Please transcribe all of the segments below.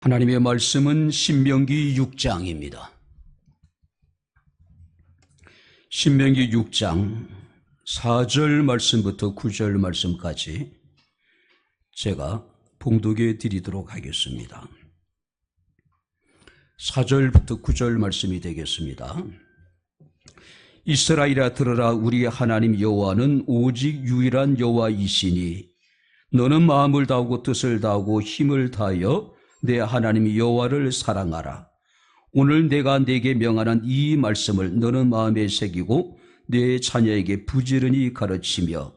하나님의 말씀은 신명기 6장입니다. 신명기 6장 4절 말씀부터 9절 말씀까지 제가 봉독해 드리도록 하겠습니다. 4절부터 9절 말씀이 되겠습니다. 이스라엘아 들으라. 우리 하나님 여호와는 오직 유일한 여호와이시니 너는 마음을 다하고 뜻을 다하고 힘을 다하여 내 하나님 여호와를 사랑하라. 오늘 내가 네게 명하는 이 말씀을 너는 마음에 새기고 내 자녀에게 부지런히 가르치며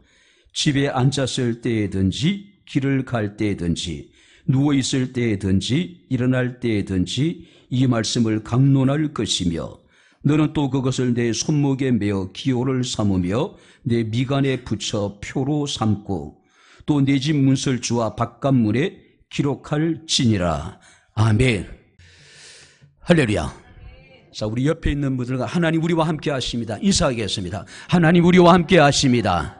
집에 앉았을 때에든지 길을 갈 때에든지 누워있을 때에든지 일어날 때에든지 이 말씀을 강론할 것이며 너는 또 그것을 내 손목에 메어 기호를 삼으며 내 미간에 붙여 표로 삼고 또 내 집 문설주와 바깥문에 기록할지니라. 아멘. 할렐루야. 자, 우리 옆에 있는 분들과 하나님 우리와 함께 하십니다. 인사하겠습니다. 하나님 우리와 함께 하십니다.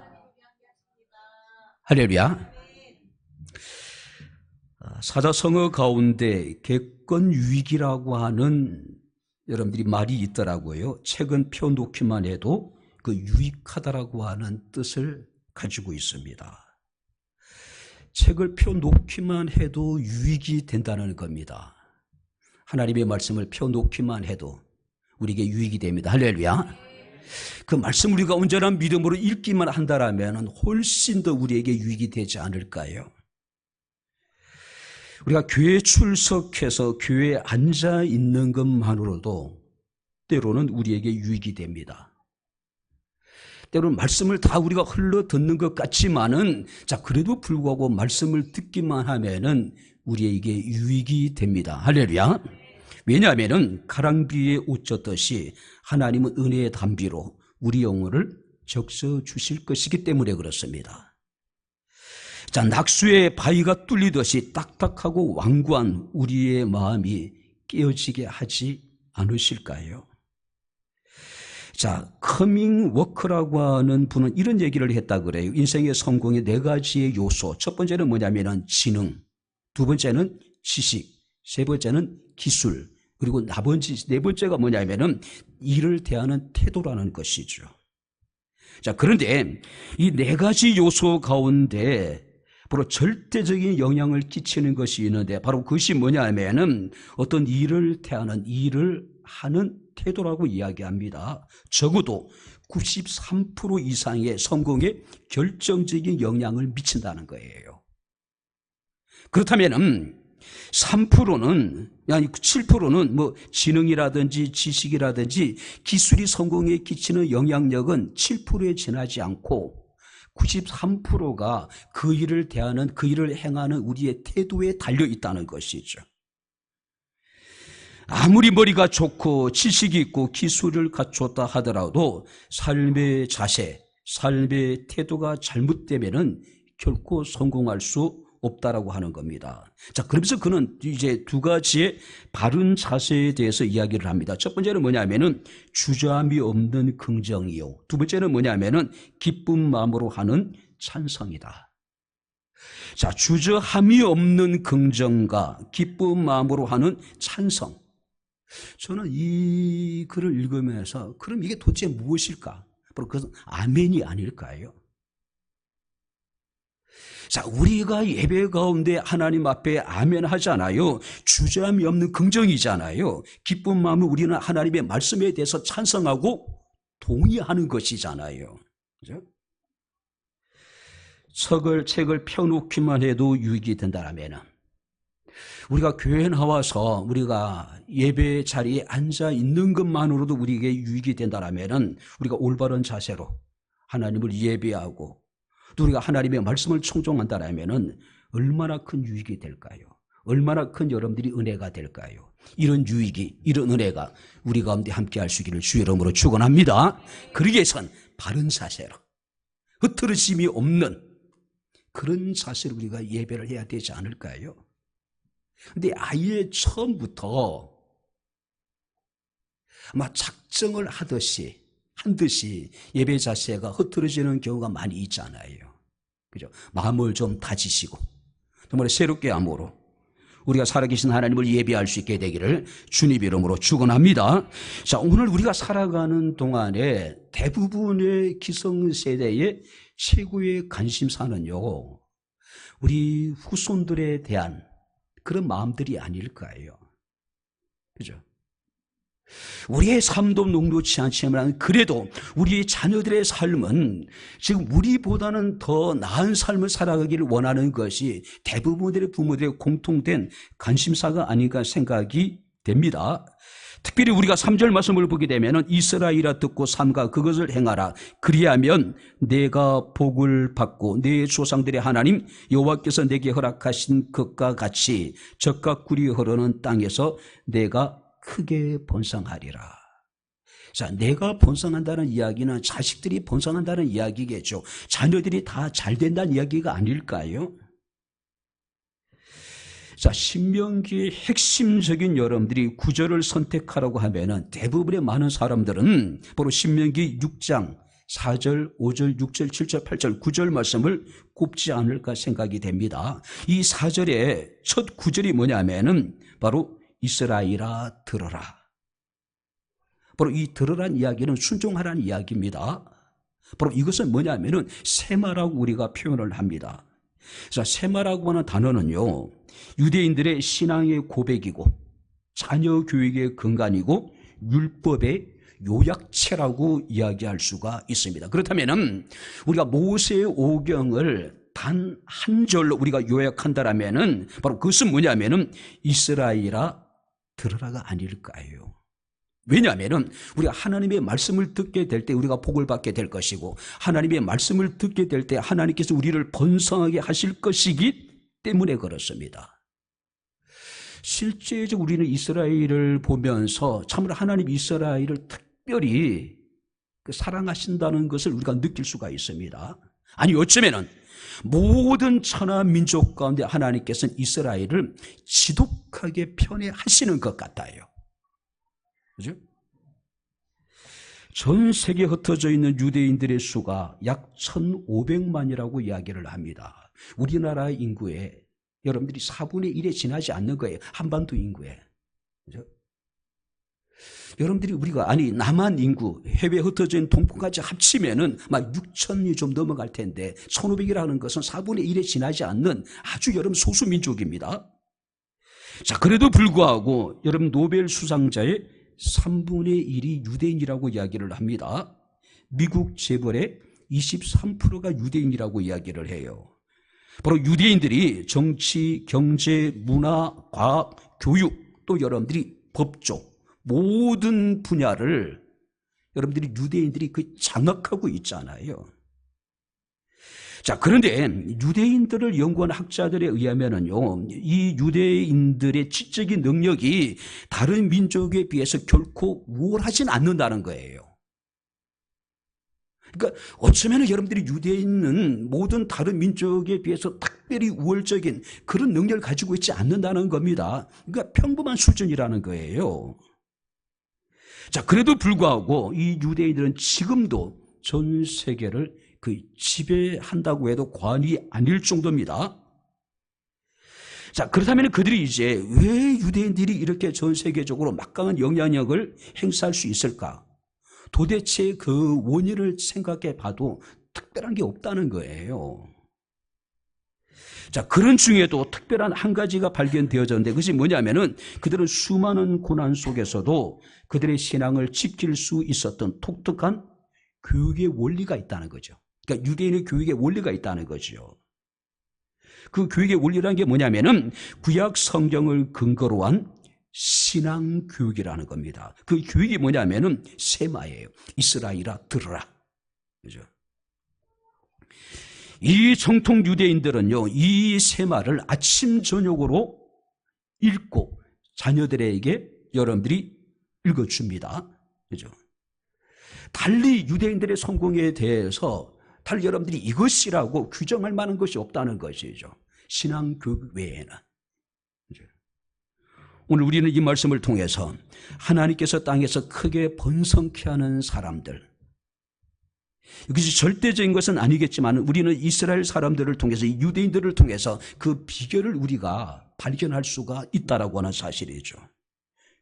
할렐루야. 사자성어 가운데 객권 위기라고 하는 여러분들이 말이 있더라고요. 책은 펴놓기만 해도 그 유익하다라고 하는 뜻을 가지고 있습니다. 책을 펴놓기만 해도 유익이 된다는 겁니다. 하나님의 말씀을 펴놓기만 해도 우리에게 유익이 됩니다. 할렐루야. 그 말씀 우리가 온전한 믿음으로 읽기만 한다면 훨씬 더 우리에게 유익이 되지 않을까요? 우리가 교회에 출석해서 교회에 앉아 있는 것만으로도 때로는 우리에게 유익이 됩니다. 때로는 말씀을 다 우리가 흘러 듣는 것 같지만은 그래도 불구하고 말씀을 듣기만 하면은 우리에게 유익이 됩니다. 할렐루야. 왜냐하면은 가랑비에 옷 젖듯이 하나님은 은혜의 담비로 우리 영혼을 적셔 주실 것이기 때문에 그렇습니다. 낙수의 바위가 뚫리듯이 딱딱하고 완고한 우리의 마음이 깨어지게 하지 않으실까요? 커밍 워크라고 하는 분은 이런 얘기를 했다 그래요. 인생의 성공의 4가지의 요소. 첫 번째는 뭐냐면은 지능, 두 번째는 지식, 세 번째는 기술, 그리고 네 번째가 뭐냐면은 일을 대하는 태도라는 것이죠. 그런데 이 4가지 요소 가운데 바로 절대적인 영향을 끼치는 것이 있는데 바로 그것이 뭐냐면은 어떤 일을 대하는 일을 하는 태도라고 이야기합니다. 적어도 93% 이상의 성공에 결정적인 영향을 미친다는 거예요. 그렇다면 3%는 아니 7%는 지능이라든지 지식이라든지 기술이 성공에 끼치는 영향력은 7%에 지나지 않고 93%가 그 일을 대하는 그 일을 행하는 우리의 태도에 달려 있다는 것이죠. 아무리 머리가 좋고 지식이 있고 기술을 갖췄다 하더라도 삶의 자세, 삶의 태도가 잘못되면은 결코 성공할 수 없다라고 하는 겁니다. 그러면서 그는 이제 2가지의 바른 자세에 대해서 이야기를 합니다. 첫 번째는 뭐냐면은 주저함이 없는 긍정이요. 두 번째는 뭐냐면은 기쁜 마음으로 하는 찬성이다. 주저함이 없는 긍정과 기쁜 마음으로 하는 찬성. 저는 이 글을 읽으면서 그럼 이게 도대체 무엇일까? 바로 그것은 아멘이 아닐까요? 우리가 예배 가운데 하나님 앞에 아멘 하잖아요. 주저함이 없는 긍정이잖아요. 기쁜 마음을 우리는 하나님의 말씀에 대해서 찬성하고 동의하는 것이잖아요. 그죠? 책을 펴놓기만 해도 유익이 된다라면 우리가 교회에 나와서 우리가 예배 자리에 앉아 있는 것만으로도 우리에게 유익이 된다라면 우리가 올바른 자세로 하나님을 예배하고 또 우리가 하나님의 말씀을 청종한다라면 얼마나 큰 유익이 될까요? 얼마나 큰 여러분들이 은혜가 될까요? 이런 유익이, 이런 은혜가 우리 가운데 함께 할 수 있기를 주의 이름으로 축원합니다. 그러기 위해선 바른 자세로 흐트러짐이 없는 그런 자세로 우리가 예배를 해야 되지 않을까요? 근데 아예 처음부터 아마 작정을 한 듯이 예배 자세가 흐트러지는 경우가 많이 있잖아요. 그죠? 마음을 좀 다지시고 정말 새롭게 암으로 우리가 살아계신 하나님을 예배할 수 있게 되기를 주님 이름으로 축원합니다. 자, 오늘 우리가 살아가는 동안에 대부분의 기성세대의 최고의 관심사는요, 우리 후손들에 대한 그런 마음들이 아닐까요? 그죠? 우리의 삶도 녹록지 않지만 그래도 우리의 자녀들의 삶은 지금 우리보다는 더 나은 삶을 살아가기를 원하는 것이 대부분의 부모들의 공통된 관심사가 아닌가 생각이 됩니다. 특별히 우리가 3절 말씀을 보게 되면 이스라엘아 듣고 삼가 그것을 행하라. 그리하면 내가 복을 받고 내 조상들의 하나님 여호와께서 내게 허락하신 것과 같이 젖과 꿀이 흐르는 땅에서 내가 크게 번성하리라. 자, 내가 번성한다는 이야기는 자식들이 번성한다는 이야기겠죠. 자녀들이 다 잘 된다는 이야기가 아닐까요? 자, 신명기의 핵심적인 여러분들이 구절을 선택하라고 하면은 대부분의 많은 사람들은 바로 신명기 6장 4절, 5절, 6절, 7절, 8절, 9절 말씀을 꼽지 않을까 생각이 됩니다. 이 4절의 첫 구절이 뭐냐면은 바로 이스라엘아 들어라. 바로 이 들으란 이야기는 순종하라는 이야기입니다. 바로 이것은 뭐냐면은 세마라고 우리가 표현을 합니다. 자, 세마라고 하는 단어는요, 유대인들의 신앙의 고백이고 자녀 교육의 근간이고 율법의 요약체라고 이야기할 수가 있습니다. 그렇다면은 우리가 모세의 오경을 단 한 절로 우리가 요약한다라면은 바로 그것은 뭐냐면은 이스라엘아 들으라가 아닐까요? 왜냐하면 우리가 하나님의 말씀을 듣게 될 때 우리가 복을 받게 될 것이고 하나님의 말씀을 듣게 될 때 하나님께서 우리를 번성하게 하실 것이기 때문에 그렇습니다. 실제적으로 우리는 이스라엘을 보면서 참으로 하나님 이스라엘을 특별히 사랑하신다는 것을 우리가 느낄 수가 있습니다. 아니 어쩌면은 모든 천하 민족 가운데 하나님께서는 이스라엘을 지독하게 편애하시는 것 같아요. 그죠? 전 세계에 흩어져 있는 유대인들의 수가 약 1,500만이라고 이야기를 합니다. 우리나라 인구에 여러분들이 4분의 1에 지나지 않는 거예요. 한반도 인구에. 그죠? 여러분들이 남한 인구, 해외에 흩어져 있는 동포까지 합치면은 막 6천이 좀 넘어갈 텐데 1,500이라는 것은 4분의 1에 지나지 않는 아주 여러분 소수 민족입니다. 자, 그래도 불구하고 여러분 노벨 수상자의 3분의 1이 유대인이라고 이야기를 합니다. 미국 재벌의 23%가 유대인이라고 이야기를 해요. 바로 유대인들이 정치, 경제, 문화, 과학, 교육 또 여러분들이 법조 모든 분야를 여러분들이 유대인들이 장악하고 있잖아요. 자, 그런데 유대인들을 연구한 학자들에 의하면은요, 이 유대인들의 지적인 능력이 다른 민족에 비해서 결코 우월하진 않는다는 거예요. 그러니까 어쩌면 여러분들이 유대인은 모든 다른 민족에 비해서 특별히 우월적인 그런 능력을 가지고 있지 않는다는 겁니다. 그러니까 평범한 수준이라는 거예요. 자, 그래도 불구하고 이 유대인들은 지금도 전 세계를 지배한다고 해도 과언이 아닐 정도입니다. 자, 그렇다면 그들이 이제 왜 유대인들이 이렇게 전 세계적으로 막강한 영향력을 행사할 수 있을까? 도대체 그 원인을 생각해 봐도 특별한 게 없다는 거예요. 자, 그런 중에도 특별한 한 가지가 발견되어졌는데 그것이 뭐냐면은 그들은 수많은 고난 속에서도 그들의 신앙을 지킬 수 있었던 독특한 교육의 원리가 있다는 거죠. 그러니까 유대인의 교육의 원리가 있다는 거죠. 그 교육의 원리라는 게 뭐냐면은 구약 성경을 근거로 한 신앙 교육이라는 겁니다. 그 교육이 뭐냐면은 세마예요. 이스라엘아 들으라. 그죠? 이 정통 유대인들은요, 이 세마를 아침 저녁으로 읽고 자녀들에게 여러분들이 읽어줍니다. 그죠? 달리 유대인들의 성공에 대해서 달리 여러분들이 이것이라고 규정할 만한 것이 없다는 것이죠. 신앙 교육 외에는. 그죠? 오늘 우리는 이 말씀을 통해서 하나님께서 땅에서 크게 번성케 하는 사람들, 이것이 절대적인 것은 아니겠지만 우리는 이스라엘 사람들을 통해서 유대인들을 통해서 그 비결을 우리가 발견할 수가 있다라고 하는 사실이죠.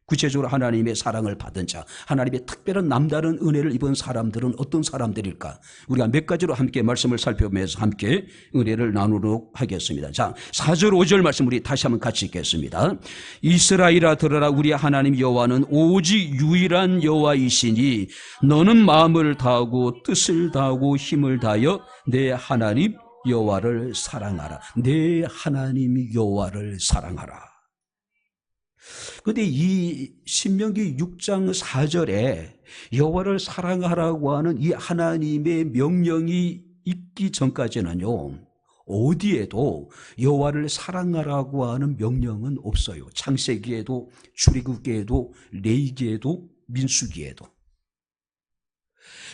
구체적으로 하나님의 사랑을 받은 자, 하나님의 특별한 남다른 은혜를 입은 사람들은 어떤 사람들일까? 우리가 몇 가지로 함께 말씀을 살펴보면서 함께 은혜를 나누도록 하겠습니다. 자, 4절 5절 말씀 우리 다시 한번 같이 읽겠습니다. 이스라엘아 들으라, 우리 하나님 여호와는 오직 유일한 여호와이시니 너는 마음을 다하고 뜻을 다하고 힘을 다하여 내 하나님 여호와를 사랑하라. 내 하나님 여호와를 사랑하라. 그런데 이 신명기 6장 4절에 여호와를 사랑하라고 하는 이 하나님의 명령이 있기 전까지는요, 어디에도 여호와를 사랑하라고 하는 명령은 없어요. 창세기에도 출애굽기에도 레위기에도 민수기에도.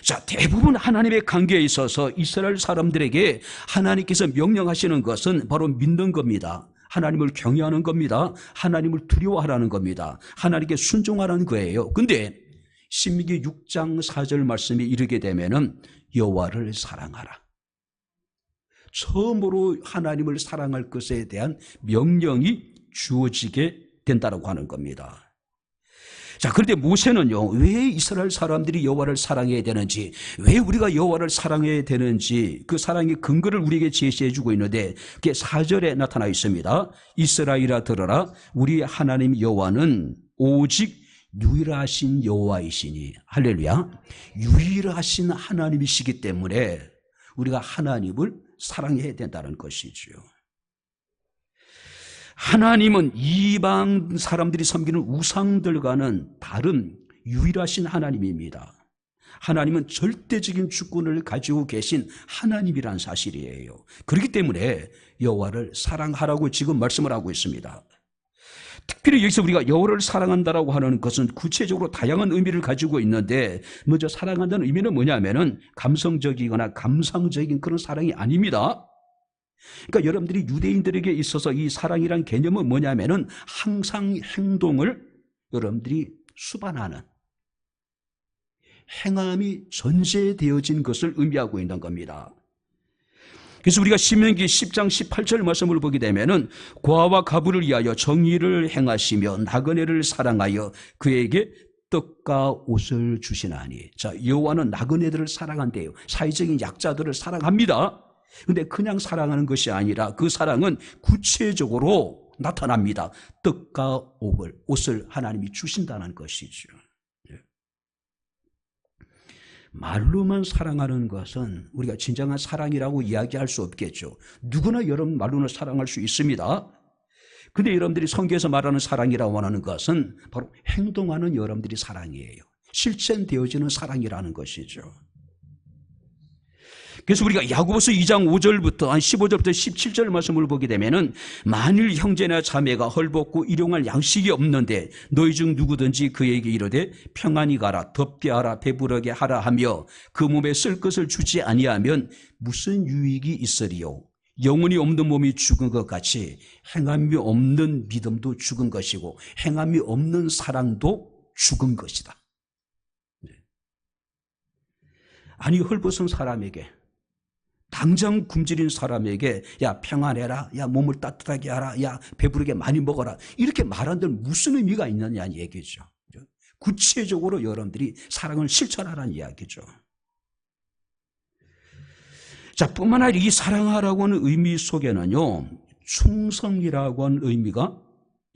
자, 대부분 하나님의 관계에 있어서 이스라엘 사람들에게 하나님께서 명령하시는 것은 바로 믿는 겁니다. 하나님을 경외하는 겁니다. 하나님을 두려워하라는 겁니다. 하나님께 순종하라는 거예요. 근데 신명기 6장 4절 말씀이 이르게 되면은 여호와를 사랑하라. 처음으로 하나님을 사랑할 것에 대한 명령이 주어지게 된다고 하는 겁니다. 자, 그런데 모세는요, 왜 이스라엘 사람들이 여호와를 사랑해야 되는지, 왜 우리가 여호와를 사랑해야 되는지 그 사랑의 근거를 우리에게 제시해 주고 있는데 그게 4절에 나타나 있습니다. 이스라엘아 들어라, 우리 하나님 여호와는 오직 유일하신 여호와이시니. 할렐루야. 유일하신 하나님이시기 때문에 우리가 하나님을 사랑해야 된다는 것이죠. 하나님은 이방 사람들이 섬기는 우상들과는 다른 유일하신 하나님입니다. 하나님은 절대적인 주권을 가지고 계신 하나님이란 사실이에요. 그렇기 때문에 여호와를 사랑하라고 지금 말씀을 하고 있습니다. 특별히 여기서 우리가 여호와를 사랑한다라고 하는 것은 구체적으로 다양한 의미를 가지고 있는데, 먼저 사랑한다는 의미는 뭐냐면은 감성적이거나 감상적인 그런 사랑이 아닙니다. 그러니까 여러분들이 유대인들에게 있어서 이 사랑이란 개념은 뭐냐면은 항상 행동을 여러분들이 수반하는, 행함이 전제되어진 것을 의미하고 있는 겁니다. 그래서 우리가 신명기 10장 18절 말씀을 보게 되면은 고아와 가부를 위하여 정의를 행하시며 나그네를 사랑하여 그에게 떡과 옷을 주시나니. 자, 여호와는 나그네들을 사랑한대요. 사회적인 약자들을 사랑합니다. 근데 그냥 사랑하는 것이 아니라 그 사랑은 구체적으로 나타납니다. 떡과 옷을 하나님이 주신다는 것이죠. 말로만 사랑하는 것은 우리가 진정한 사랑이라고 이야기할 수 없겠죠. 누구나 여러분 말로는 사랑할 수 있습니다. 근데 여러분들이 성경에서 말하는 사랑이라고 하는 것은 바로 행동하는 여러분들이 사랑이에요. 실천되어지는 사랑이라는 것이죠. 그래서 우리가 야고보서 2장 5절부터 한 15절부터 17절 말씀을 보게 되면은 만일 형제나 자매가 헐벗고 일용할 양식이 없는데 너희 중 누구든지 그에게 이르되 평안히 가라, 덥게 하라, 배부르게 하라 하며 그 몸에 쓸 것을 주지 아니하면 무슨 유익이 있으리요? 영혼이 없는 몸이 죽은 것 같이 행함이 없는 믿음도 죽은 것이고 행함이 없는 사랑도 죽은 것이다. 아니, 헐벗은 사람에게, 당장 굶주린 사람에게 야 평안해라, 야 몸을 따뜻하게 하라, 야 배부르게 많이 먹어라, 이렇게 말한들 무슨 의미가 있느냐는 얘기죠. 구체적으로 여러분들이 사랑을 실천하라는 이야기죠. 자, 뿐만 아니라 이 사랑하라고 하는 의미 속에는요, 충성이라고 하는 의미가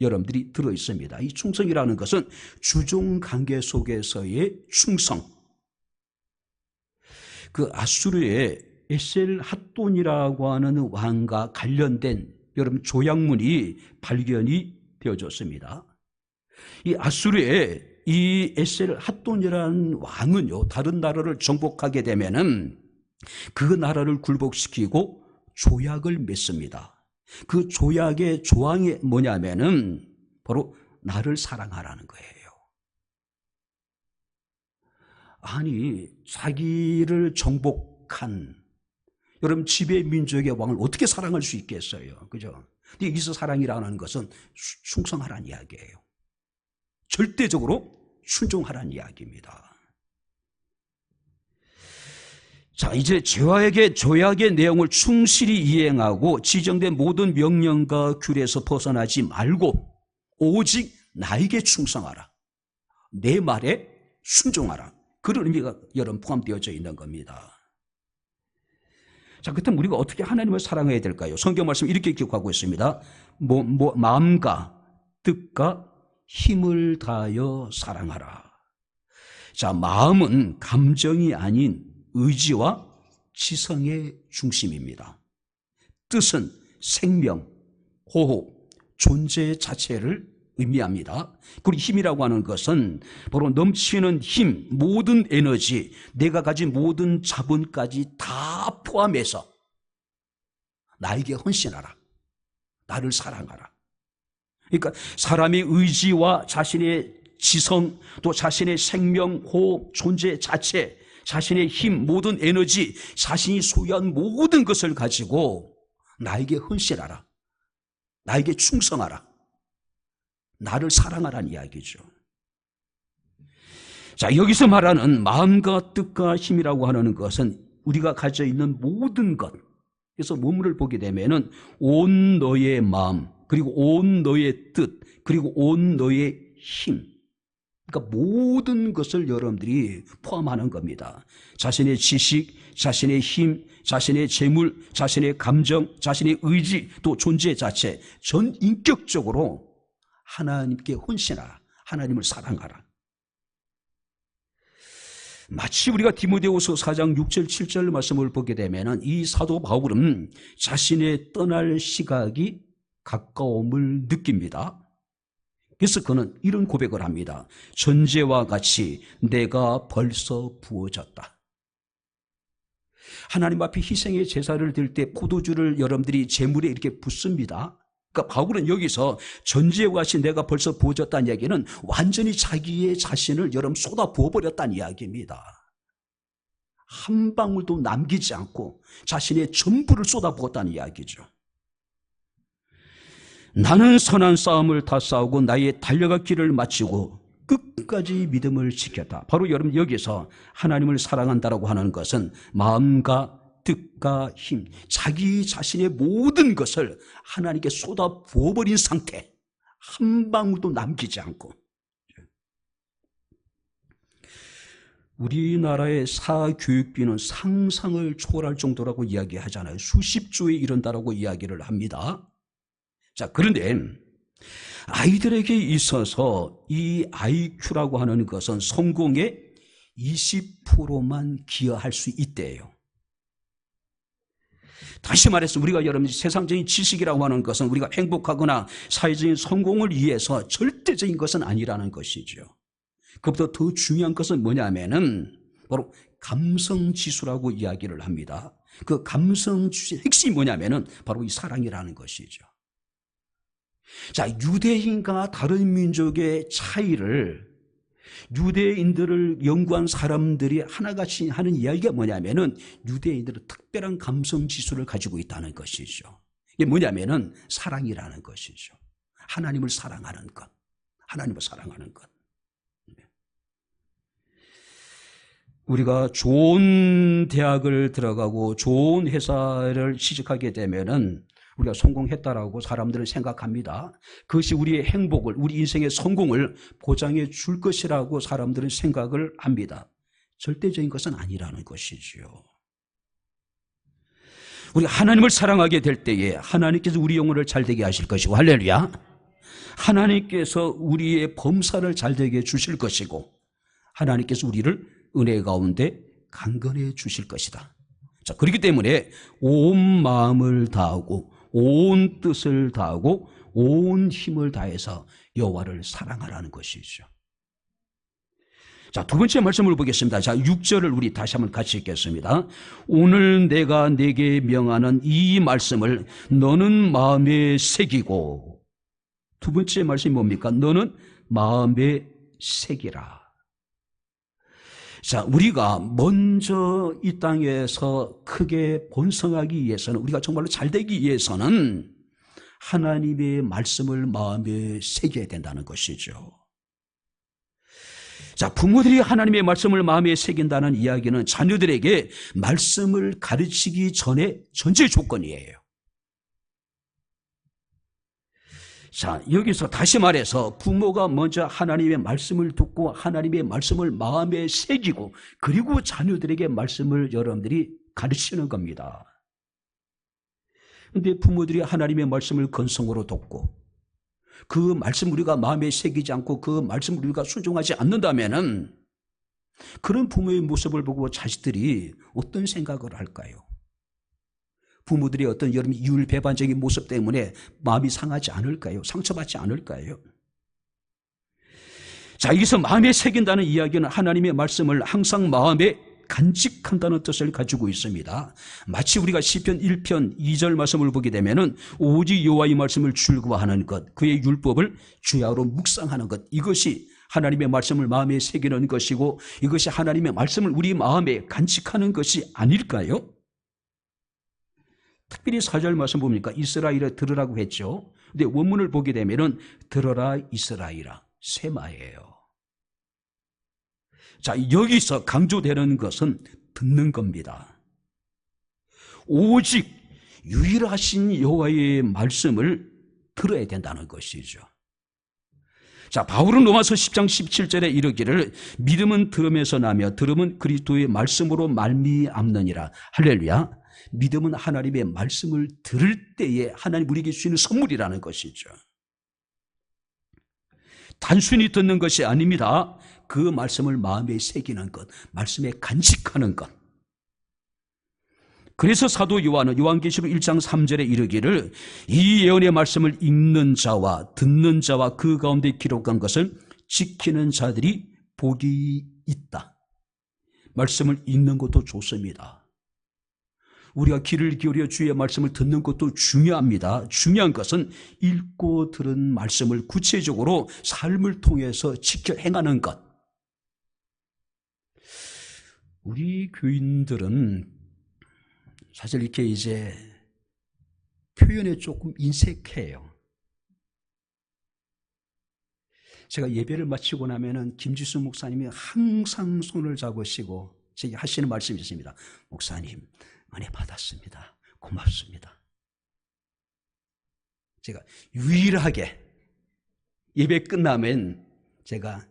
여러분들이 들어있습니다. 이 충성이라는 것은 주종관계 속에서의 충성. 그 아수르의 에셀 핫돈이라고 하는 왕과 관련된 여러분 조약문이 발견이 되어졌습니다. 이 아수르의 이 에셀 핫돈이라는 왕은요, 다른 나라를 정복하게 되면은 그 나라를 굴복시키고 조약을 맺습니다. 그 조약의 조항이 뭐냐면은 바로 나를 사랑하라는 거예요. 아니, 자기를 정복한 여러분 지배 민족의 왕을 어떻게 사랑할 수 있겠어요? 그죠? 근데 여기서 사랑이라는 것은 충성하라는 이야기예요. 절대적으로 순종하라는 이야기입니다. 자, 이제 조약의 내용을 충실히 이행하고 지정된 모든 명령과 규례에서 벗어나지 말고 오직 나에게 충성하라. 내 말에 순종하라. 그런 의미가 여러분 포함되어져 있는 겁니다. 자, 그렇다면 우리가 어떻게 하나님을 사랑해야 될까요? 성경 말씀 이렇게 기록하고 있습니다. 마음과 뜻과 힘을 다하여 사랑하라. 자, 마음은 감정이 아닌 의지와 지성의 중심입니다. 뜻은 생명, 호흡, 존재 자체를 의미합니다. 그리고 힘이라고 하는 것은 바로 넘치는 힘, 모든 에너지, 내가 가진 모든 자본까지 다 포함해서 나에게 헌신하라. 나를 사랑하라. 그러니까 사람의 의지와 자신의 지성, 또 자신의 생명, 호흡, 존재 자체, 자신의 힘, 모든 에너지, 자신이 소유한 모든 것을 가지고 나에게 헌신하라. 나에게 충성하라. 나를 사랑하라는 이야기죠. 자, 여기서 말하는 마음과 뜻과 힘이라고 하는 것은 우리가 가져 있는 모든 것. 그래서 본문을 보게 되면은 온 너의 마음, 그리고 온 너의 뜻, 그리고 온 너의 힘. 그러니까 모든 것을 여러분들이 포함하는 겁니다. 자신의 지식, 자신의 힘, 자신의 재물, 자신의 감정, 자신의 의지, 또 존재 자체, 전 인격적으로 하나님께 헌신하라. 하나님을 사랑하라. 마치 우리가 디모데후서 4장 6절 7절 말씀을 보게 되면 이 사도 바울은 자신의 떠날 시각이 가까움을 느낍니다. 그래서 그는 이런 고백을 합니다. 전제와 같이 내가 벌써 부어졌다. 하나님 앞에 희생의 제사를 드릴 때 포도주를 여러분들이 제물에 이렇게 붓습니다. 그러니까 바울은 여기서 전제와 같이 내가 벌써 부어졌다는 이야기는 완전히 자기의 자신을 여러분 쏟아 부어버렸다는 이야기입니다. 한 방울도 남기지 않고 자신의 전부를 쏟아 부었다는 이야기죠. 나는 선한 싸움을 다 싸우고 나의 달려갈 길을 마치고 끝까지 믿음을 지켰다. 바로 여러분 여기서 하나님을 사랑한다라고 하는 것은 마음과 뜻과 힘, 자기 자신의 모든 것을 하나님께 쏟아 부어버린 상태, 한 방울도 남기지 않고. 우리나라의 사교육비는 상상을 초월할 정도라고 이야기하잖아요. 수십조에 이른다라고 이야기를 합니다. 자, 그런데 아이들에게 있어서 이 IQ라고 하는 것은 성공의 20%만 기여할 수 있대요. 다시 말해서 우리가 여러분 세상적인 지식이라고 하는 것은 우리가 행복하거나 사회적인 성공을 위해서 절대적인 것은 아니라는 것이죠. 그것보다 더 중요한 것은 뭐냐면은 바로 감성지수라고 이야기를 합니다. 그 감성지수의 핵심이 뭐냐면은 바로 이 사랑이라는 것이죠. 자, 유대인과 다른 민족의 차이를 유대인들을 연구한 사람들이 하나같이 하는 이야기가 뭐냐면은 유대인들은 특별한 감성 지수를 가지고 있다는 것이죠. 이게 뭐냐면은 사랑이라는 것이죠. 하나님을 사랑하는 것. 하나님을 사랑하는 것. 우리가 좋은 대학을 들어가고 좋은 회사를 취직하게 되면은 우리가 성공했다라고 사람들은 생각합니다. 그것이 우리의 행복을, 우리 인생의 성공을 보장해 줄 것이라고 사람들은 생각을 합니다. 절대적인 것은 아니라는 것이지요. 우리가 하나님을 사랑하게 될 때에 하나님께서 우리 영혼을 잘되게 하실 것이고, 할렐루야. 하나님께서 우리의 범사를 잘되게 해 주실 것이고, 하나님께서 우리를 은혜 가운데 강건해 주실 것이다. 자, 그렇기 때문에 온 마음을 다하고 온 뜻을 다하고 온 힘을 다해서 여호와를 사랑하라는 것이죠. 자, 두 번째 말씀을 보겠습니다. 자, 6절을 우리 다시 한번 같이 읽겠습니다. 오늘 내가 네게 명하는 이 말씀을 너는 마음에 새기고, 두 번째 말씀이 뭡니까? 너는 마음에 새기라. 자, 우리가 먼저 이 땅에서 크게 번성하기 위해서는, 우리가 정말로 잘되기 위해서는 하나님의 말씀을 마음에 새겨야 된다는 것이죠. 자, 부모들이 하나님의 말씀을 마음에 새긴다는 이야기는 자녀들에게 말씀을 가르치기 전에 전제 조건이에요. 자, 여기서 다시 말해서 부모가 먼저 하나님의 말씀을 듣고 하나님의 말씀을 마음에 새기고 그리고 자녀들에게 말씀을 여러분들이 가르치는 겁니다. 그런데 부모들이 하나님의 말씀을 건성으로 듣고 그 말씀 우리가 마음에 새기지 않고 그 말씀 우리가 순종하지 않는다면은 그런 부모의 모습을 보고 자식들이 어떤 생각을 할까요? 부모들의 어떤 여러분 이율배반적인 모습 때문에 마음이 상하지 않을까요? 상처받지 않을까요? 자, 여기서 마음에 새긴다는 이야기는 하나님의 말씀을 항상 마음에 간직한다는 뜻을 가지고 있습니다. 마치 우리가 시편 1편 2절 말씀을 보게 되면은 오직 여호와의 말씀을 즐거워하는 것, 그의 율법을 주야로 묵상하는 것, 이것이 하나님의 말씀을 마음에 새기는 것이고 이것이 하나님의 말씀을 우리 마음에 간직하는 것이 아닐까요? 특별히 4절 말씀 보니까 이스라엘아 들으라고 했죠. 근데 원문을 보게 되면은 들어라 이스라엘아, 세마예요. 자, 여기서 강조되는 것은 듣는 겁니다. 오직 유일하신 여호와의 말씀을 들어야 된다는 것이죠. 자, 바울은 로마서 10장 17절에 이르기를 믿음은 들음에서 나며 들음은 그리스도의 말씀으로 말미암느니라. 할렐루야. 믿음은 하나님의 말씀을 들을 때에 하나님 우리에게 주시는 선물이라는 것이죠. 단순히 듣는 것이 아닙니다. 그 말씀을 마음에 새기는 것, 말씀에 간직하는 것. 그래서 사도 요한은 요한계시록 1장 3절에 이르기를 이 예언의 말씀을 읽는 자와 듣는 자와 그 가운데 기록한 것을 지키는 자들이 복이 있다. 말씀을 읽는 것도 좋습니다. 우리가 귀를 기울여 주의 말씀을 듣는 것도 중요합니다. 중요한 것은 읽고 들은 말씀을 구체적으로 삶을 통해서 지켜 행하는 것. 우리 교인들은 사실 이렇게 이제 표현에 조금 인색해요. 제가 예배를 마치고 나면은 김지수 목사님이 항상 손을 잡으시고 제게 하시는 말씀이 있습니다. 목사님, 은혜 받았습니다. 고맙습니다. 제가 유일하게 예배 끝나면 제가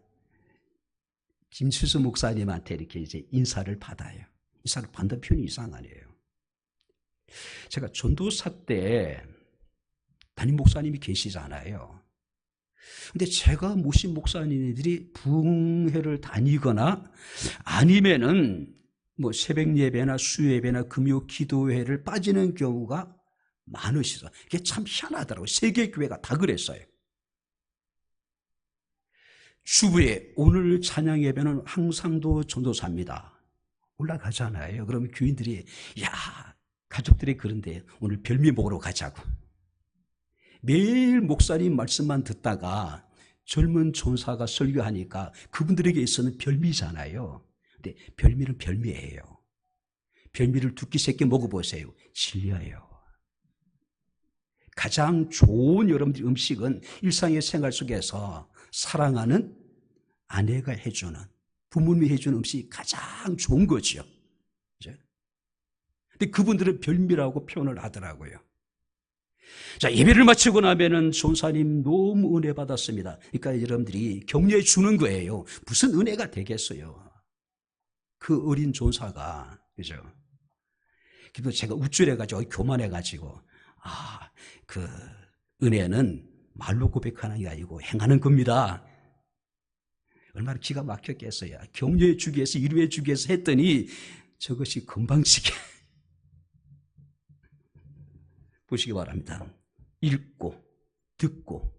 김수수 목사님한테 이렇게 이제 인사를 받아요. 인사를 받는 표현이 이상하네요. 제가 전도사 때 담임 목사님이 계시잖아요. 근데 제가 모신 목사님들이 부흥회를 다니거나 아니면은 뭐 새벽 예배나 수요예배나 금요 기도회를 빠지는 경우가 많으시죠. 이게 참 희한하더라고요. 세계 교회가 다 그랬어요. 주부에 오늘 찬양 예배는 항상도 전도사입니다. 올라가잖아요. 그러면 교인들이 야, 가족들이 그런데 오늘 별미 먹으러 가자고. 매일 목사님 말씀만 듣다가 젊은 전사가 설교하니까 그분들에게 있어서는 별미잖아요. 근데 별미는 별미예요. 별미를 두 끼 세 끼 먹어보세요. 질려요. 가장 좋은 여러분들의 음식은 일상의 생활 속에서 사랑하는 아내가 해주는, 부모님이 해주는 음식이 가장 좋은 거죠. 근데 그분들은 별미라고 표현을 하더라고요. 자, 예배를 마치고 나면은 전사님 너무 은혜 받았습니다. 그러니까 여러분들이 격려해 주는 거예요. 무슨 은혜가 되겠어요. 그 어린 전사가, 그죠? 그래서 제가 우쭐해가지고, 교만해가지고, 그 은혜는 말로 고백하는 게 아니고 행하는 겁니다. 얼마나 기가 막혔겠어요. 격려해 주기 위해서, 위로해 주기 위해서 했더니 저것이 금방지게. 보시기 바랍니다. 읽고, 듣고,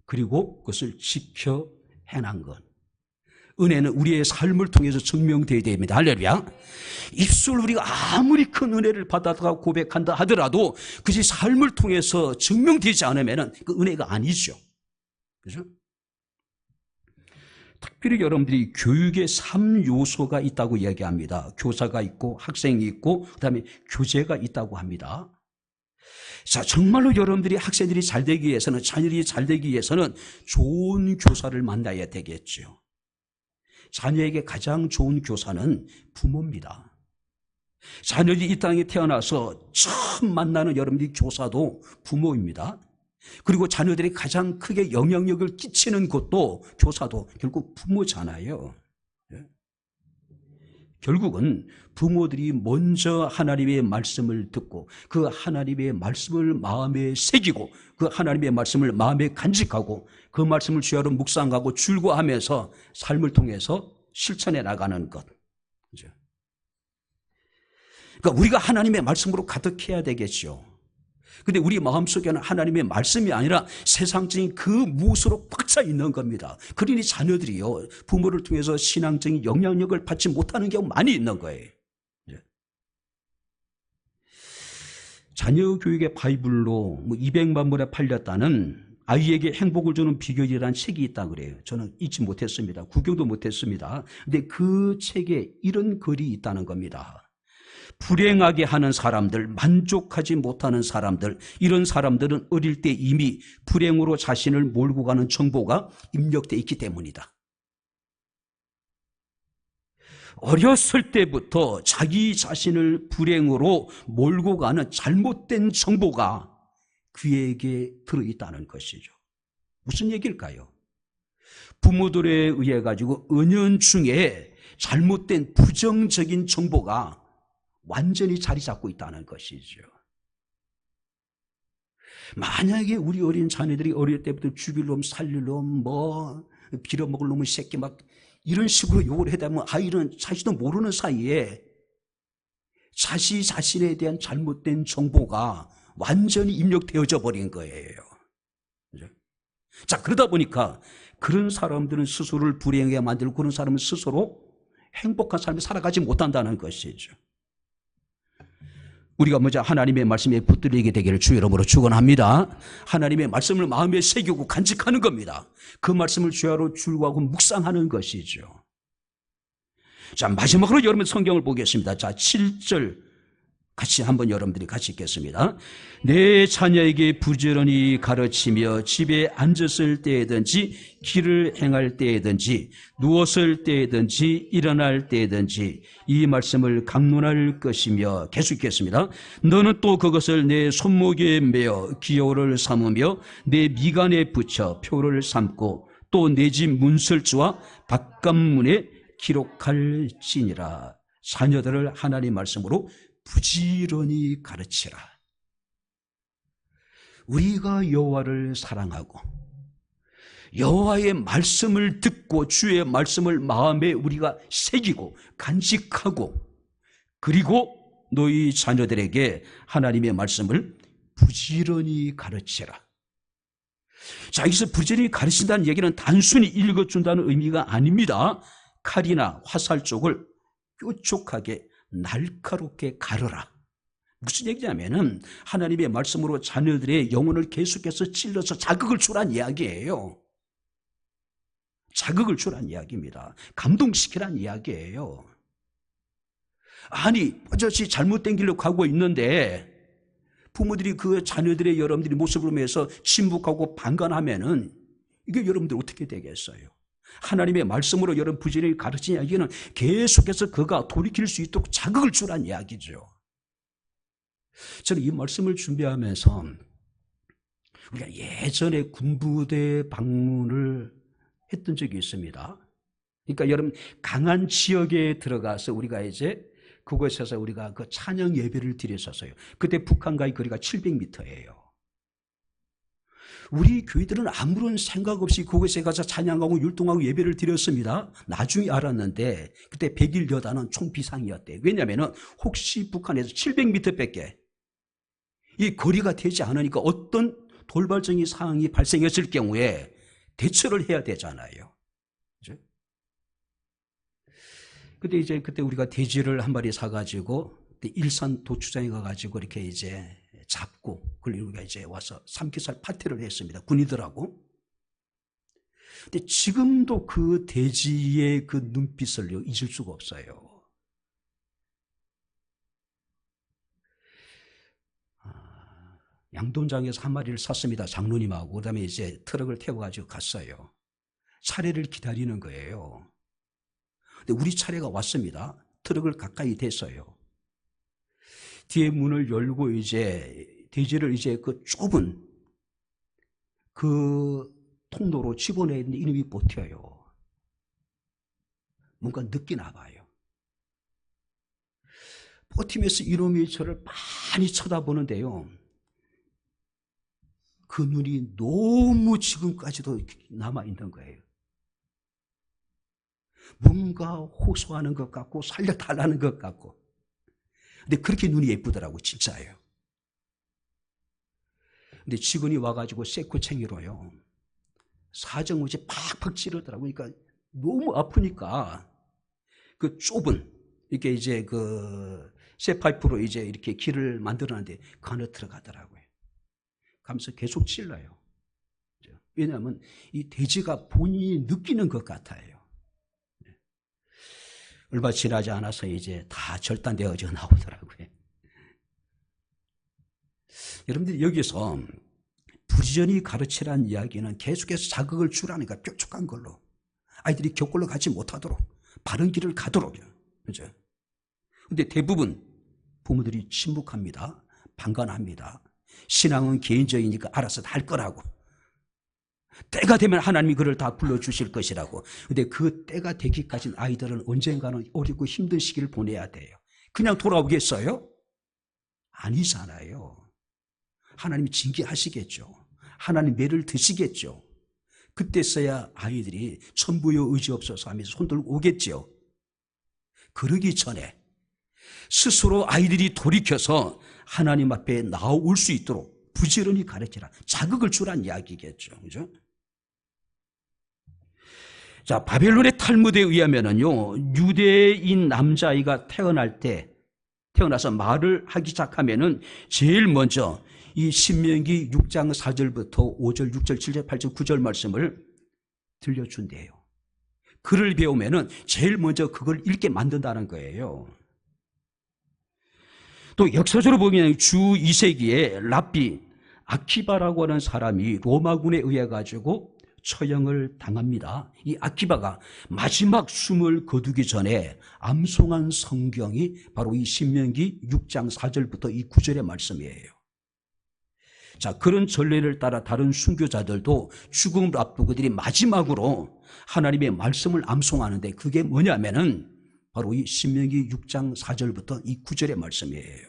그리고 그것을 지켜 행한 것. 은혜는 우리의 삶을 통해서 증명되어야 됩니다. 할렐루야. 입술 우리가 아무리 큰 은혜를 받았다고 고백한다 하더라도 그것이 삶을 통해서 증명되지 않으면 그 은혜가 아니죠. 그죠? 특별히 여러분들이 교육의 3요소가 있다고 이야기합니다. 교사가 있고 학생이 있고 그다음에 교재가 있다고 합니다. 자, 정말로 여러분들이 학생들이 잘 되기 위해서는, 자녀들이 잘 되기 위해서는 좋은 교사를 만나야 되겠죠. 자녀에게 가장 좋은 교사는 부모입니다. 자녀들이 이 땅에 태어나서 처음 만나는 여러분들이 교사도 부모입니다. 그리고 자녀들이 가장 크게 영향력을 끼치는 곳도 교사도 결국 부모잖아요. 결국은 부모들이 먼저 하나님의 말씀을 듣고 그 하나님의 말씀을 마음에 새기고 그 하나님의 말씀을 마음에 간직하고 그 말씀을 주야로 묵상하고 줄거하면서 삶을 통해서 실천해 나가는 것. 그러니까 우리가 하나님의 말씀으로 가득해야 되겠죠. 근데 우리 마음속에는 하나님의 말씀이 아니라 세상적인 그 무엇으로 꽉 차 있는 겁니다. 그러니 자녀들이요, 부모를 통해서 신앙적인 영향력을 받지 못하는 경우 많이 있는 거예요. 자녀 교육의 바이블로 200만 부에 팔렸다는 아이에게 행복을 주는 비결이라는 책이 있다고 그래요. 저는 읽지 못했습니다. 구경도 못했습니다. 근데 그 책에 이런 글이 있다는 겁니다. 불행하게 하는 사람들, 만족하지 못하는 사람들, 이런 사람들은 어릴 때 이미 불행으로 자신을 몰고 가는 정보가 입력되어 있기 때문이다. 어렸을 때부터 자기 자신을 불행으로 몰고 가는 잘못된 정보가 그에게 들어있다는 것이죠. 무슨 얘기일까요? 부모들에 의해 가지고 은연중에 잘못된 부정적인 정보가 완전히 자리 잡고 있다는 것이죠. 만약에 우리 어린 자녀들이 어릴 때부터 죽일 놈, 살릴 놈, 빌어먹을 놈의 새끼 막 이런 식으로 욕을 해대면 아이는 자신도 모르는 사이에 자신에 대한 잘못된 정보가 완전히 입력되어져 버린 거예요. 자, 그러다 보니까 그런 사람들은 스스로를 불행하게 만들고 그런 사람은 스스로 행복한 삶을 살아가지 못한다는 것이죠. 우리가 먼저 하나님의 말씀에 붙들리게 되기를 주 이름으로 축원합니다. 하나님의 말씀을 마음에 새기고 간직하는 겁니다. 그 말씀을 주야로 줄구하고 묵상하는 것이죠. 자, 마지막으로 여러분 성경을 보겠습니다. 자, 7절 같이 한번 여러분들이 같이 읽겠습니다. 내 자녀에게 부지런히 가르치며 집에 앉았을 때든지 길을 행할 때든지 누웠을 때든지 일어날 때든지 이 말씀을 강론할 것이며 계속 읽겠습니다. 너는 또 그것을 내 손목에 매어 기호를 삼으며 내 미간에 붙여 표를 삼고 또 내 집 문설주와 바깥문에 기록할지니라. 자녀들을 하나님 말씀으로 부지런히 가르치라. 우리가 여호와를 사랑하고 여호와의 말씀을 듣고 주의 말씀을 마음에 우리가 새기고 간직하고 그리고 너희 자녀들에게 하나님의 말씀을 부지런히 가르치라. 자, 여기서 부지런히 가르친다는 얘기는 단순히 읽어준다는 의미가 아닙니다. 칼이나 화살 쪽을 뾰족하게 날카롭게 가르라. 무슨 얘기냐면은 하나님의 말씀으로 자녀들의 영혼을 계속해서 찔러서 자극을 주란 이야기예요. 자극을 주란 이야기입니다. 감동시키란 이야기예요. 아니, 버젓이 잘못된 길로 가고 있는데 부모들이 그 자녀들의 여러분들이 모습을 보면서 침묵하고 방관하면은 이게 여러분들 어떻게 되겠어요? 하나님의 말씀으로 여러분 부지런히 가르치는 이야기는 계속해서 그가 돌이킬 수 있도록 자극을 주란 이야기죠. 저는 이 말씀을 준비하면서 우리가 예전에 군부대 방문을 했던 적이 있습니다. 그러니까 여러분 강한 지역에 들어가서 우리가 이제 그곳에서 우리가 그 찬양 예배를 드렸었어요. 그때 북한과의 거리가 700m예요. 우리 교회들은 아무런 생각 없이 그곳에 가서 찬양하고 율동하고 예배를 드렸습니다. 나중에 알았는데 그때 100일 여단은 총비상이었대요. 왜냐하면 혹시 북한에서 700m밖에 이 거리가 되지 않으니까 어떤 돌발적인 상황이 발생했을 경우에 대처를 해야 되잖아요. 그죠? 그때 우리가 돼지를 한 마리 사가지고 일산 도축장에 가가지고 이렇게 이제 잡고 그리고 우리가 이제 와서 삼겹살 파티를 했습니다. 군인들하고. 근데 지금도 그 돼지의 그 눈빛을 잊을 수가 없어요. 양돈장에서 한 마리를 샀습니다. 장로님하고. 그 다음에 이제 트럭을 태워가지고 갔어요. 차례를 기다리는 거예요. 근데 우리 차례가 왔습니다. 트럭을 가까이 댔어요. 뒤에 문을 열고 이제 돼지를 이제 그 좁은 그 통로로 집어내는데 이놈이 버텨요. 뭔가 느끼나 봐요. 버티면서 이놈이 저를 많이 쳐다보는데요. 그 눈이 너무 지금까지도 남아있는 거예요. 뭔가 호소하는 것 같고 살려달라는 것 같고. 근데 그렇게 눈이 예쁘더라고, 진짜예요. 근데 직원이 와가지고 쇠코챙이로요, 사정없이 팍팍 찌르더라고요. 그러니까 너무 아프니까 그 좁은 이렇게 이제 그 쇠파이프로 이제 이렇게 길을 만들었는데 그 안에 들어가더라고요. 가면서 계속 찔러요. 왜냐하면 이 돼지가 본인이 느끼는 것 같아요. 얼마 지나지 않아서 이제 다 절단되어져 나오더라고요. 여러분들 여기서 부지런히 가르치라는 이야기는 계속해서 자극을 주라는 거, 뾰족한 걸로 아이들이 격걸로 가지 못하도록 바른 길을 가도록요. 그죠? 근데 대부분 부모들이 침묵합니다. 방관합니다. 신앙은 개인적이니까 알아서 할 거라고. 때가 되면 하나님이 그를 다 불러주실 것이라고. 근데 그 때가 되기까지는 아이들은 언젠가는 어렵고 힘든 시기를 보내야 돼요. 그냥 돌아오겠어요? 아니잖아요. 하나님이 징계하시겠죠. 하나님 매를 드시겠죠. 그때서야 아이들이 천부여 의지 없어서 하면서 손들고 오겠죠. 그러기 전에 스스로 아이들이 돌이켜서 하나님 앞에 나올 수 있도록 부지런히 가르치라. 자극을 주란 이야기겠죠. 그죠? 자, 바벨론의 탈무드에 의하면은요, 유대인 남자아이가 태어나서 말을 하기 시작하면은 제일 먼저 이 신명기 6장 4절부터 5절, 6절, 7절, 8절, 9절 말씀을 들려준대요. 글을 배우면은 제일 먼저 그걸 읽게 만든다는 거예요. 또 역사적으로 보면 주 2세기에 랍비 아키바라고 하는 사람이 로마군에 의해 가지고 처형을 당합니다. 이 아키바가 마지막 숨을 거두기 전에 암송한 성경이 바로 이 신명기 6장 4절부터 이 9절의 말씀이에요. 자, 그런 전례를 따라 다른 순교자들도 죽음을 앞두고 그들이 마지막으로 하나님의 말씀을 암송하는데 그게 뭐냐면은 바로 이 신명기 6장 4절부터 이 9절의 말씀이에요.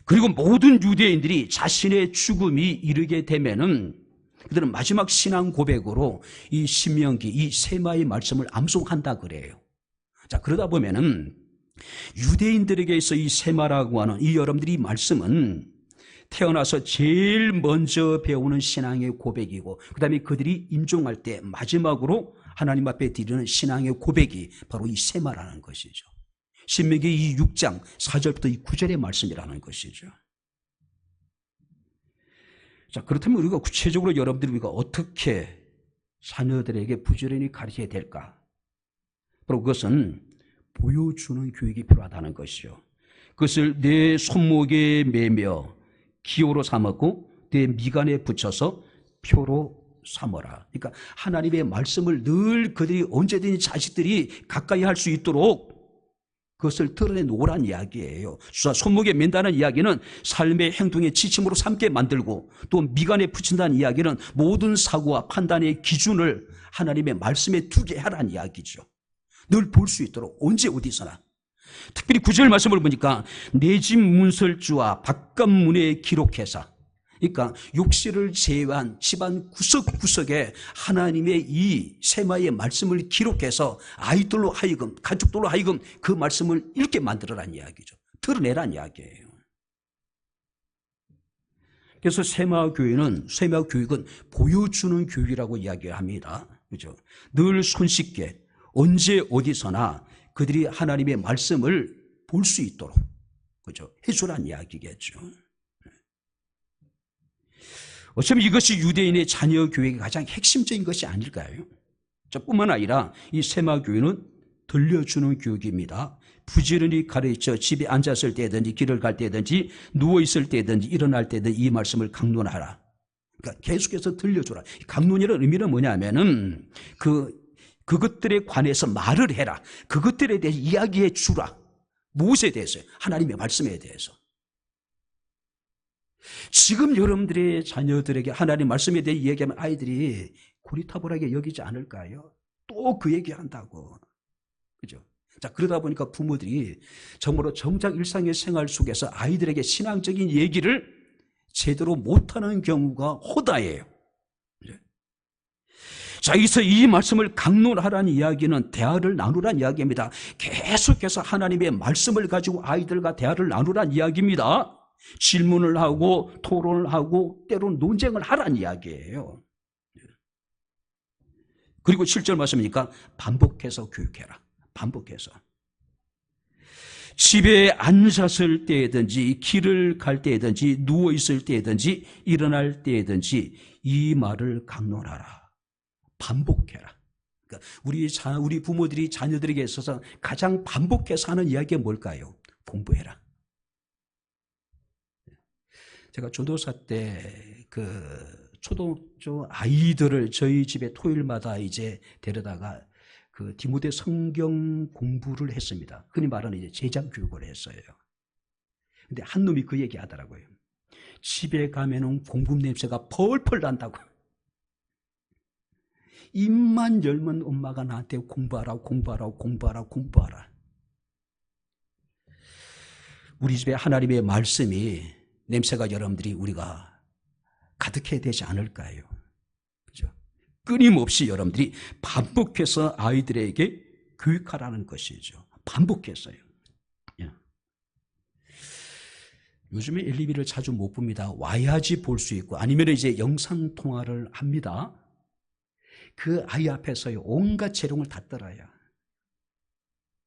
그리고 모든 유대인들이 자신의 죽음이 이르게 되면은 그들은 마지막 신앙 고백으로 이 신명기, 이 세마의 말씀을 암송한다 그래요. 자, 그러다 보면은 유대인들에게서 이 세마라고 하는 이 여러분들이 말씀은 태어나서 제일 먼저 배우는 신앙의 고백이고, 그 다음에 그들이 임종할 때 마지막으로 하나님 앞에 드리는 신앙의 고백이 바로 이 세마라는 것이죠. 신명기 이 6장 4절부터 이 9절의 말씀이라는 것이죠. 자, 그렇다면 우리가 구체적으로 여러분들이 우리가 어떻게 자녀들에게 부지런히 가르쳐야 될까? 바로 그것은 보여주는 교육이 필요하다는 것이죠. 그것을 내 손목에 매며 기호로 삼았고 내 미간에 붙여서 표로 삼어라. 그러니까 하나님의 말씀을 늘 그들이 언제든지 자식들이 가까이 할 수 있도록 그것을 드러내 놓으란 이야기예요. 손목에 맨다는 이야기는 삶의 행동의 지침으로 삼게 만들고, 또 미간에 붙인다는 이야기는 모든 사고와 판단의 기준을 하나님의 말씀에 두게 하라는 이야기죠. 늘 볼 수 있도록 언제 어디서나. 특별히 9절 말씀을 보니까 내 집 문설주와 바깥문에 기록해서, 그러니까 욕실을 제외한 집안 구석구석에 하나님의 이 세마의 말씀을 기록해서 아이들로 하여금, 가족들로 하여금 그 말씀을 읽게 만들어라는 이야기죠. 드러내라는 이야기예요. 그래서 세마 교육은 보여주는 교육이라고 이야기합니다. 그죠? 늘 손쉽게 언제 어디서나 그들이 하나님의 말씀을 볼 수 있도록, 그죠? 해주라는 이야기겠죠. 어쩌면 이것이 유대인의 자녀 교육의 가장 핵심적인 것이 아닐까요? 뿐만 아니라 이 세마 교육은 들려주는 교육입니다. 부지런히 가르쳐 집에 앉았을 때든지 길을 갈 때든지 누워있을 때든지 일어날 때든지 이 말씀을 강론하라. 그러니까 계속해서 들려주라. 강론이라는 의미는 뭐냐면은 그 그것들에 관해서 말을 해라. 그것들에 대해서 이야기해 주라. 무엇에 대해서요? 하나님의 말씀에 대해서. 지금 여러분들의 자녀들에게 하나님 말씀에 대해 이야기하면 아이들이 고리타분하게 여기지 않을까요? 또 그 얘기한다고. 그죠? 자, 그러다 보니까 부모들이 정말로 정작 일상의 생활 속에서 아이들에게 신앙적인 얘기를 제대로 못하는 경우가 호다예요. 자, 여기서 이 말씀을 강론하라는 이야기는 대화를 나누라는 이야기입니다. 계속해서 하나님의 말씀을 가지고 아이들과 대화를 나누라는 이야기입니다. 질문을 하고 토론을 하고 때로는 논쟁을 하라는 이야기예요. 그리고 7절 말씀이니까 반복해서 교육해라. 반복해서. 집에 앉았을 때든지 길을 갈 때든지 누워있을 때든지 일어날 때든지 이 말을 강론하라. 반복해라. 그러니까 우리 부모들이 자녀들에게 있어서 가장 반복해서 하는 이야기가 뭘까요? 공부해라. 제가 전도사 때 초등학교 아이들을 저희 집에 토요일마다 이제 데려다가 디모데 성경 공부를 했습니다. 흔히 말하는 이제 제자 교육을 했어요. 근데 한 놈이 그 얘기 하더라고요. 집에 가면은 공부 냄새가 펄펄 난다고. 입만 열면 엄마가 나한테 공부하라. 우리 집에 하나님의 말씀이 냄새가 여러분들이 우리가 가득해야 되지 않을까요? 그죠? 끊임없이 여러분들이 반복해서 아이들에게 교육하라는 것이죠. 반복해서요. 요즘에 엘리비를 자주 못 봅니다. 와야지 볼 수 있고 아니면 이제 영상통화를 합니다. 그 아이 앞에서요 온갖 재롱을 다 떨어요.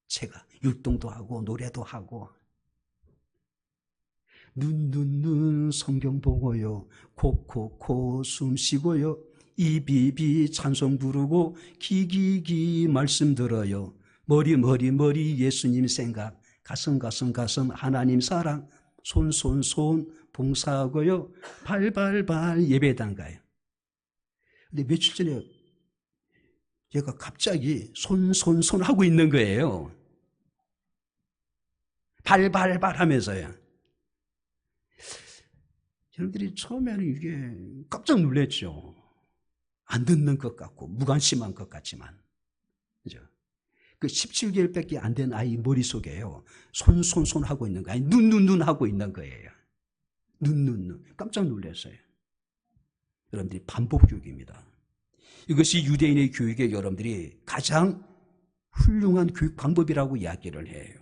제가 율동도 하고 노래도 하고 눈 성경 보고요 코 숨 쉬고요 입 찬송 부르고 귀 말씀 들어요 머리 예수님 생각 가슴 하나님 사랑 손 봉사하고요 발 예배당 가요. 근데 며칠 전에 얘가 갑자기 손 하고 있는 거예요. 발 하면서요. 여러분들이 처음에는 이게 깜짝 놀랐죠. 안 듣는 것 같고 무관심한 것 같지만, 그죠? 그 17개월밖에 안 된 아이 머릿속에요. 손 하고 있는 거 아니 눈 하고 있는 거예요. 눈 깜짝 놀랐어요. 여러분들이 반복 교육입니다. 이것이 유대인의 교육에 여러분들이 가장 훌륭한 교육 방법이라고 이야기를 해요.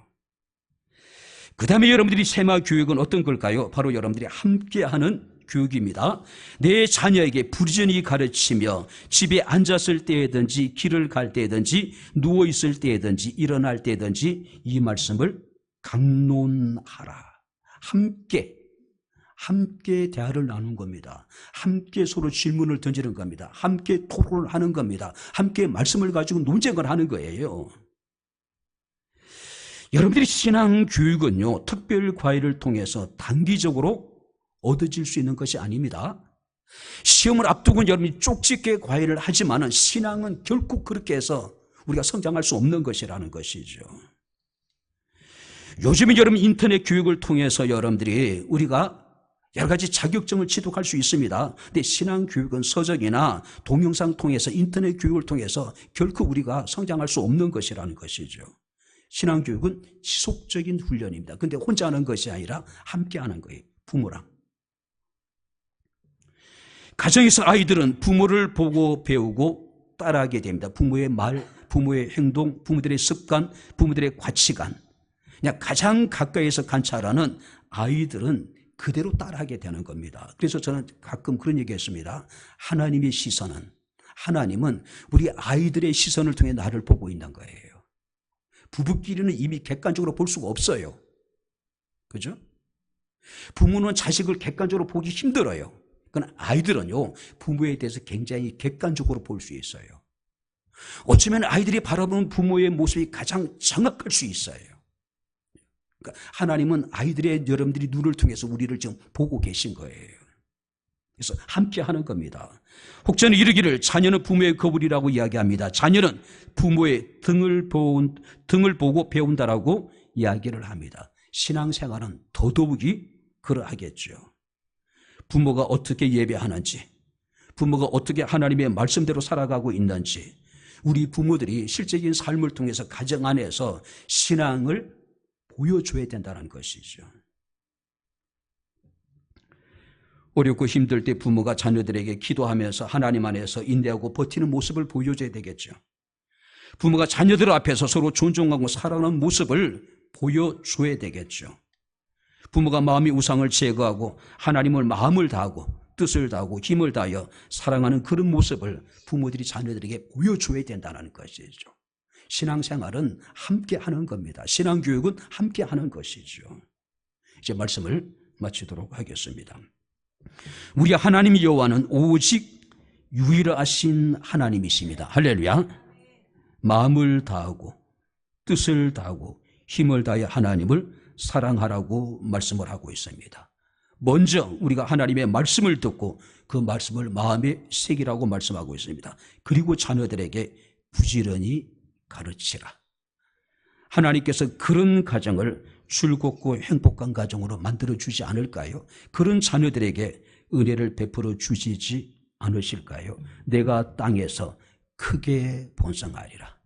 그 다음에 여러분들이 세마 교육은 어떤 걸까요? 바로 여러분들이 함께하는 교육입니다. 내 자녀에게 부지런히 가르치며 집에 앉았을 때든지 길을 갈 때든지 누워있을 때든지 일어날 때든지 이 말씀을 강론하라. 함께 대화를 나누는 겁니다. 함께 서로 질문을 던지는 겁니다. 함께 토론을 하는 겁니다. 함께 말씀을 가지고 논쟁을 하는 거예요. 여러분들이 신앙 교육은요, 특별 과외를 통해서 단기적으로 얻어질 수 있는 것이 아닙니다. 시험을 앞두고 여러분이 쪽집게 과외를 하지만은 신앙은 결국 그렇게 해서 우리가 성장할 수 없는 것이라는 것이죠. 요즘에 여러분 인터넷 교육을 통해서 여러분들이 우리가 여러 가지 자격증을 취득할 수 있습니다. 근데 신앙 교육은 서적이나 동영상 통해서 인터넷 교육을 통해서 결코 우리가 성장할 수 없는 것이라는 것이죠. 신앙 교육은 지속적인 훈련입니다. 근데 혼자 하는 것이 아니라 함께 하는 거예요. 부모랑. 가정에서 아이들은 부모를 보고 배우고 따라하게 됩니다. 부모의 말, 부모의 행동, 부모들의 습관, 부모들의 가치관. 그냥 가장 가까이에서 관찰하는 아이들은 그대로 따라하게 되는 겁니다. 그래서 저는 가끔 그런 얘기했습니다. 하나님은 우리 아이들의 시선을 통해 나를 보고 있는 거예요. 부부끼리는 이미 객관적으로 볼 수가 없어요. 그죠? 부모는 자식을 객관적으로 보기 힘들어요. 그러나 아이들은요, 부모에 대해서 굉장히 객관적으로 볼 수 있어요. 어쩌면 아이들이 바라보는 부모의 모습이 가장 정확할 수 있어요. 그러니까 하나님은 아이들의 여러분들이 눈을 통해서 우리를 지금 보고 계신 거예요. 그래서 함께 하는 겁니다. 혹자는 이르기를 자녀는 부모의 거울이라고 이야기합니다. 자녀는 부모의 등을 보고 배운다라고 이야기를 합니다. 신앙생활은 더더욱이 그러하겠죠. 부모가 어떻게 예배하는지, 부모가 어떻게 하나님의 말씀대로 살아가고 있는지, 우리 부모들이 실제적인 삶을 통해서 가정 안에서 신앙을 보여줘야 된다는 것이죠. 어렵고 힘들 때 부모가 자녀들에게 기도하면서 하나님 안에서 인내하고 버티는 모습을 보여줘야 되겠죠. 부모가 자녀들 앞에서 서로 존중하고 사랑하는 모습을 보여줘야 되겠죠. 부모가 마음의 우상을 제거하고 하나님을 마음을 다하고 뜻을 다하고 힘을 다하여 사랑하는 그런 모습을 부모들이 자녀들에게 보여줘야 된다는 것이죠. 신앙생활은 함께 하는 겁니다. 신앙교육은 함께 하는 것이죠. 이제 말씀을 마치도록 하겠습니다. 우리 하나님 여호와는 오직 유일하신 하나님이십니다. 할렐루야. 마음을 다하고 뜻을 다하고 힘을 다하여 하나님을 사랑하라고 말씀을 하고 있습니다. 먼저 우리가 하나님의 말씀을 듣고 그 말씀을 마음에 새기라고 말씀하고 있습니다. 그리고 자녀들에게 부지런히 가르치라. 하나님께서 그런 가정을 즐겁고 행복한 가정으로 만들어주지 않을까요? 그런 자녀들에게 은혜를 베풀어 주시지 않으실까요? 내가 땅에서 크게 번성하리라.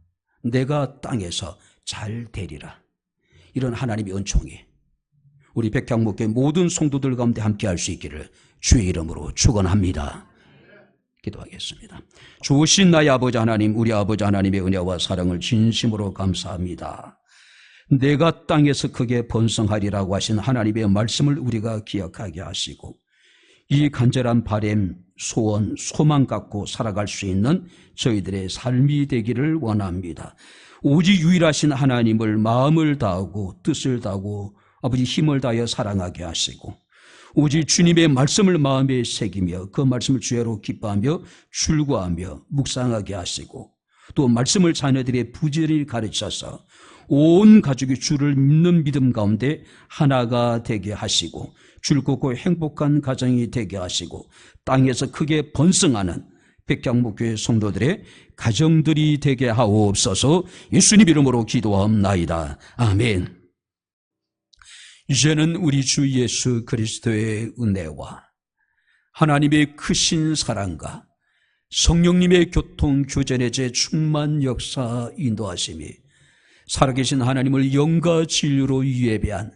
내가 땅에서 잘 되리라. 이런 하나님의 은총이 우리 백향목교회 모든 성도들 가운데 함께할 수 있기를 주의 이름으로 축원합니다. 기도하겠습니다. 좋으신 나의 아버지 하나님, 우리 아버지 하나님의 은혜와 사랑을 진심으로 감사합니다. 내가 땅에서 크게 번성하리라고 하신 하나님의 말씀을 우리가 기억하게 하시고 이 간절한 바람, 소원, 소망 갖고 살아갈 수 있는 저희들의 삶이 되기를 원합니다. 오직 유일하신 하나님을 마음을 다하고 뜻을 다하고 아버지 힘을 다하여 사랑하게 하시고 오직 주님의 말씀을 마음에 새기며 그 말씀을 주야로 기뻐하며 출구하며 묵상하게 하시고 또 말씀을 자녀들의 부지런히 가르쳐서 온 가족이 주를 믿는 믿음 가운데 하나가 되게 하시고 즐겁고 행복한 가정이 되게 하시고 땅에서 크게 번성하는 백향목교회 성도들의 가정들이 되게 하옵소서. 예수님 이름으로 기도하옵나이다. 아멘. 이제는 우리 주 예수 그리스도의 은혜와 하나님의 크신 사랑과 성령님의 교통 교전의 제 충만 역사 인도하심이 살아계신 하나님을 영과 진리로 예배한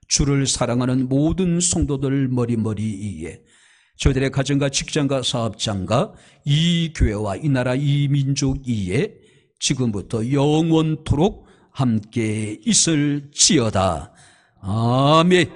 주를 사랑하는 모든 성도들 머리머리 위에 저희들의 가정과 직장과 사업장과 이 교회와 이 나라 이 민족 위에 지금부터 영원토록 함께 있을지어다. 아멘.